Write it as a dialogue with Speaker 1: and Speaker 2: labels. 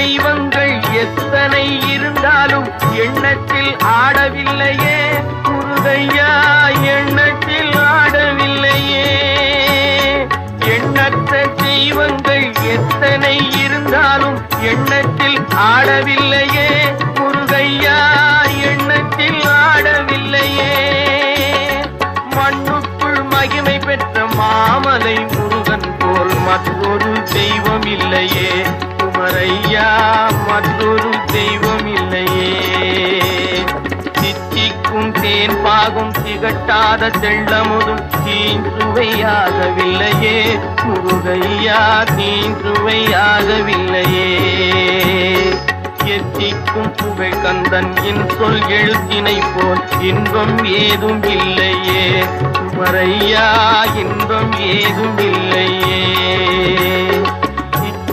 Speaker 1: தெய்வங்கள் எத்தனை இருந்தாலும் எண்ணத்தில் ஆடவில்லையே முருகையா, எண்ணத்தில் ஆடவில்லையே. எண்ணற்ற தெய்வங்கள் எத்தனை இருந்தாலும் எண்ணத்தில் ஆடவில்லையே முருகையா, எண்ணத்தில் ஆடவில்லையே. மண்ணுக்குள் மகிமை பெற்ற மாமலை முருகன் போல் மற்றொரு தெய்வம் இல்லையே குமரையா, மற்றொரு தெய்வம் இல்லையே. சித்திக்கும் தேன் பாகும் திகட்டாத தெள்ளமுதும் தீஞ்சுவையாகவில்லையே முருகையா, தீஞ்சுவையாகவில்லையே. எத்திக்கும் புகழ் கந்தன் என் சொல் எழுத்தினை போல் இன்பம் ஏதும் இல்லையே குமரையா, இன்பம் ஏதும் இல்லையே.